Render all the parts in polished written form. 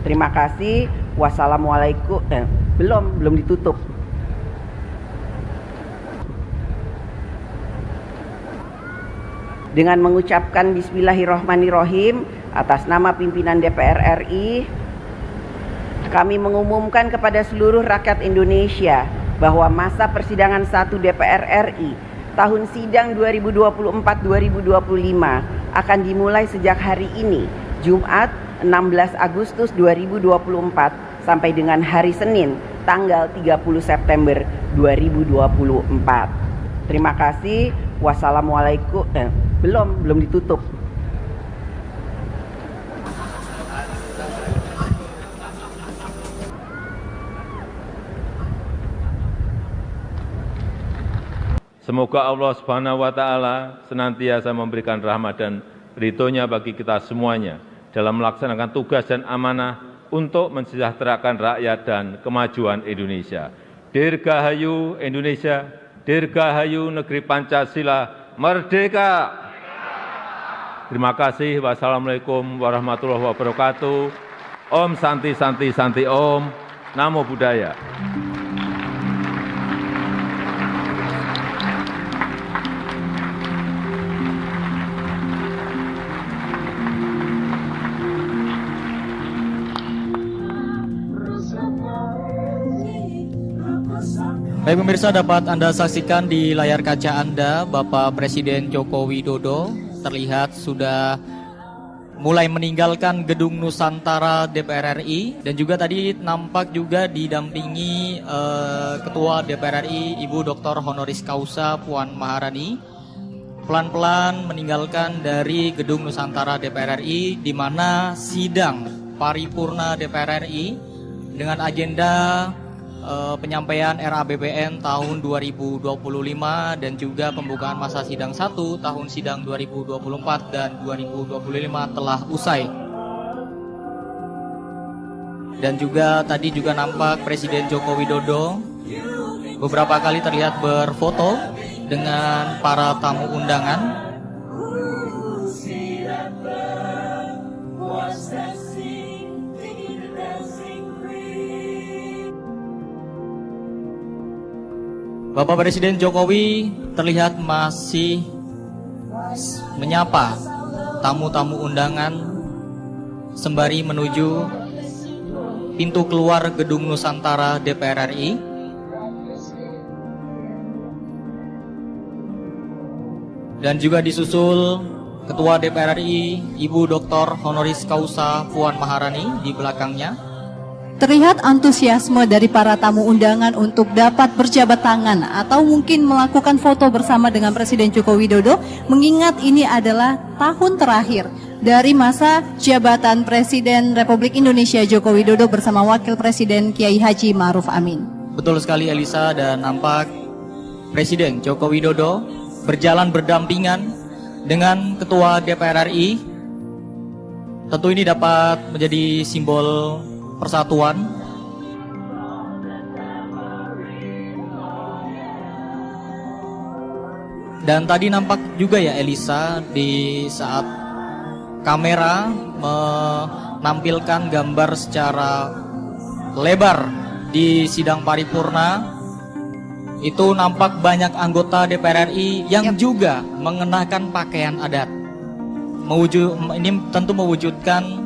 Terima kasih. Wassalamualaikum. Belum ditutup. Dengan mengucapkan Bismillahirrahmanirrahim atas nama pimpinan DPR RI, kami mengumumkan kepada seluruh rakyat Indonesia bahwa masa persidangan 1 DPR RI tahun sidang 2024-2025 akan dimulai sejak hari ini, Jumat 16 Agustus 2024 sampai dengan hari Senin tanggal 30 September 2024. Terima kasih. Wassalamualaikum. Belum ditutup. Semoga Allah Subhanahu wa Ta'ala senantiasa memberikan rahmat dan ridho-Nya bagi kita semuanya dalam melaksanakan tugas dan amanah untuk mensejahterakan rakyat dan kemajuan Indonesia. Dirgahayu Indonesia, Dirgahayu Negeri Pancasila, Merdeka! Terima kasih. Wassalamualaikum warahmatullahi wabarakatuh. Om Santi Santi Santi Om. Namo Buddhaya. Baik pemirsa, dapat Anda saksikan di layar kaca Anda, Bapak Presiden Joko Widodo terlihat sudah mulai meninggalkan gedung Nusantara DPR RI, dan juga tadi nampak juga didampingi Ketua DPR RI Ibu Dr. Honoris Causa Puan Maharani pelan-pelan meninggalkan dari gedung Nusantara DPR RI, di mana sidang paripurna DPR RI dengan agenda penyampaian RAPBN tahun 2025 dan juga pembukaan masa sidang 1 tahun sidang 2024 dan 2025 telah usai. Dan juga tadi juga nampak Presiden Joko Widodo beberapa kali terlihat berfoto dengan para tamu undangan. Bapak Presiden Jokowi terlihat masih menyapa tamu-tamu undangan sembari menuju pintu keluar gedung Nusantara DPR RI. Dan juga disusul Ketua DPR RI Ibu Dr. Honoris Causa Puan Maharani di belakangnya. Terlihat antusiasme dari para tamu undangan untuk dapat berjabat tangan atau mungkin melakukan foto bersama dengan Presiden Joko Widodo, mengingat ini adalah tahun terakhir dari masa jabatan Presiden Republik Indonesia Joko Widodo bersama Wakil Presiden Kiai Haji Ma'ruf Amin. Betul sekali Elisa, dan nampak Presiden Joko Widodo berjalan berdampingan dengan Ketua DPR RI. Tentu ini dapat menjadi simbol persatuan. Dan tadi nampak juga ya Elisa, di saat kamera menampilkan gambar secara lebar di sidang paripurna, itu nampak banyak anggota DPR RI yang juga mengenakan pakaian adat. Ini tentu mewujudkan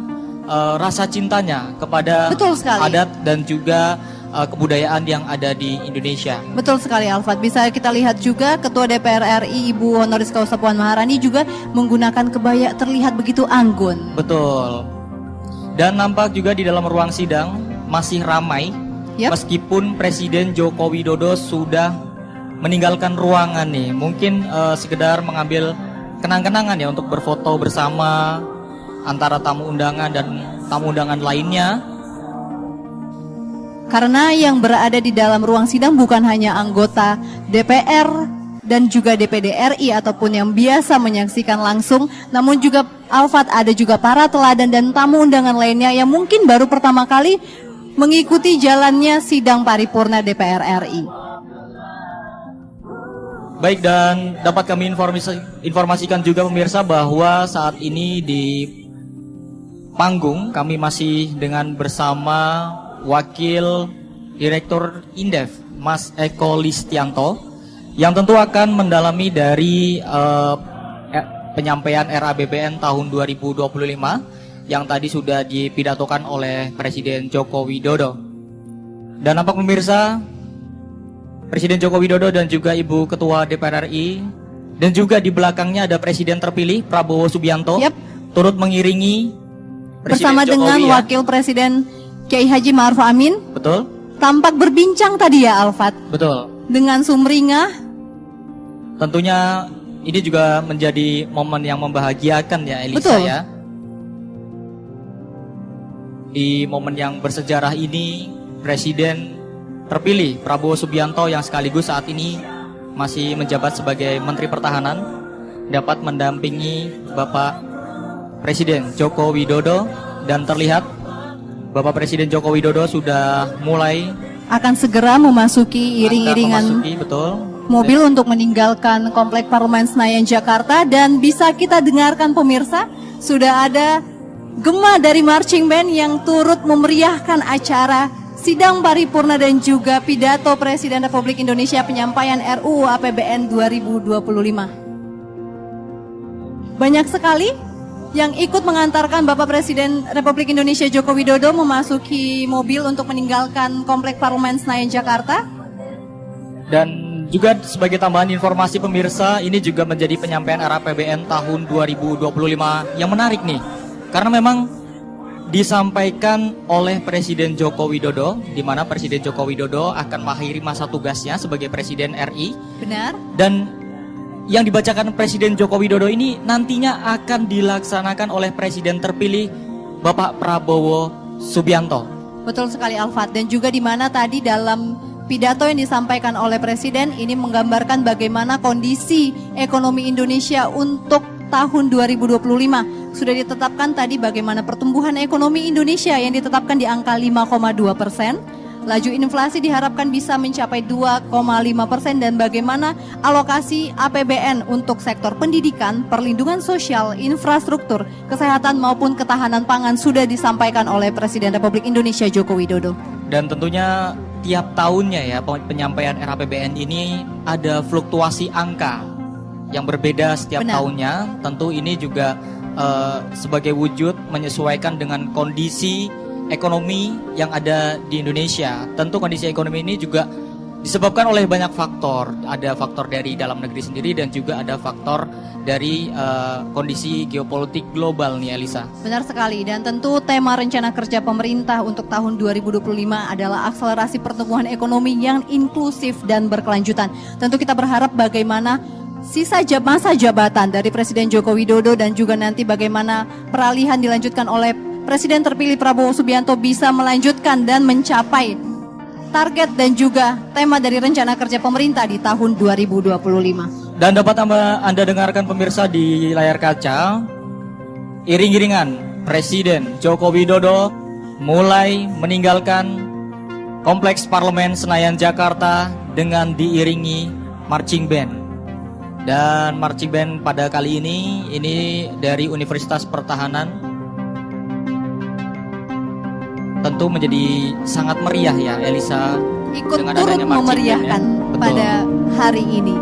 rasa cintanya kepada adat dan juga kebudayaan yang ada di Indonesia. Betul sekali Alfat. Bisa kita lihat juga Ketua DPR RI Ibu Honoris Causa Puan Maharani juga menggunakan kebaya, terlihat begitu anggun. Betul. Dan nampak juga di dalam ruang sidang masih ramai, meskipun Presiden Joko Widodo sudah meninggalkan ruangan nih. Mungkin sekedar mengambil kenang-kenangan ya untuk berfoto bersama antara tamu undangan dan tamu undangan lainnya. Karena yang berada di dalam ruang sidang bukan hanya anggota DPR dan juga DPD RI ataupun yang biasa menyaksikan langsung, namun juga Alfat ada juga para teladan dan tamu undangan lainnya yang mungkin baru pertama kali mengikuti jalannya sidang paripurna DPR RI. Baik, dan dapat kami informasikan juga pemirsa bahwa saat ini di panggung kami masih dengan bersama Wakil Direktur Indef, Mas Eko Listianto, yang tentu akan mendalami dari penyampaian RAPBN tahun 2025 yang tadi sudah dipidatokan oleh Presiden Joko Widodo. Dan nampak pemirsa, Presiden Joko Widodo dan juga Ibu Ketua DPR RI, dan juga di belakangnya ada Presiden terpilih Prabowo Subianto, turut mengiringi Presiden Bersama Jokowi, dengan ya. Wakil Presiden Kiai Haji Ma'ruf Amin. Betul, Tampak berbincang tadi ya Alfat, betul. dengan sumringah. Tentunya ini juga menjadi momen yang membahagiakan ya Elisa Betul. ya. Di momen yang bersejarah ini, Presiden terpilih Prabowo Subianto yang sekaligus saat ini masih menjabat sebagai Menteri Pertahanan dapat mendampingi Bapak Presiden Joko Widodo, dan terlihat Bapak Presiden Joko Widodo sudah mulai Akan segera memasuki iring-iringan memasuki, betul. mobil untuk meninggalkan Komplek Parlemen Senayan Jakarta. Dan bisa kita dengarkan pemirsa, sudah ada gema dari marching band yang turut memeriahkan acara sidang paripurna dan juga pidato Presiden Republik Indonesia penyampaian RUU APBN 2025. Banyak sekali yang ikut mengantarkan Bapak Presiden Republik Indonesia Joko Widodo memasuki mobil untuk meninggalkan Komplek Parlemen Senayan Jakarta. Dan juga sebagai tambahan informasi pemirsa, ini juga menjadi penyampaian RAPBN tahun 2025 yang menarik nih. Karena memang disampaikan oleh Presiden Joko Widodo, di mana Presiden Joko Widodo akan mengakhiri masa tugasnya sebagai Presiden RI. Benar. Dan yang dibacakan Presiden Joko Widodo ini nantinya akan dilaksanakan oleh Presiden terpilih Bapak Prabowo Subianto. Betul sekali Alfat, dan juga di mana tadi dalam pidato yang disampaikan oleh Presiden ini menggambarkan bagaimana kondisi ekonomi Indonesia untuk tahun 2025. Sudah ditetapkan tadi bagaimana pertumbuhan ekonomi Indonesia yang ditetapkan di angka 5,2%. Laju inflasi diharapkan bisa mencapai 2,5% dan bagaimana alokasi APBN untuk sektor pendidikan, perlindungan sosial, infrastruktur, kesehatan maupun ketahanan pangan sudah disampaikan oleh Presiden Republik Indonesia Joko Widodo. Dan tentunya tiap tahunnya ya penyampaian RAPBN ini ada fluktuasi angka yang berbeda setiap Benar. tahunnya. Tentu ini juga sebagai wujud menyesuaikan dengan kondisi ekonomi yang ada di Indonesia. Tentu kondisi ekonomi ini juga disebabkan oleh banyak faktor. Ada faktor dari dalam negeri sendiri dan juga ada faktor dari kondisi geopolitik global nih Elisa. Benar sekali, dan tentu tema rencana kerja pemerintah untuk tahun 2025 adalah akselerasi pertumbuhan ekonomi yang inklusif dan berkelanjutan. Tentu kita berharap bagaimana sisa masa jabatan dari Presiden Joko Widodo dan juga nanti bagaimana peralihan dilanjutkan oleh Presiden terpilih Prabowo Subianto bisa melanjutkan dan mencapai target dan juga tema dari rencana kerja pemerintah di tahun 2025. Dan dapat Anda dengarkan pemirsa di layar kaca, iring-iringan Presiden Joko Widodo mulai meninggalkan Kompleks Parlemen Senayan Jakarta dengan diiringi marching band. Dan marching band pada kali ini dari Universitas Pertahanan. Tentu menjadi sangat meriah ya Elisa. Ikut dengan turut adanya marching band, ya. memeriahkan Betul. pada hari ini.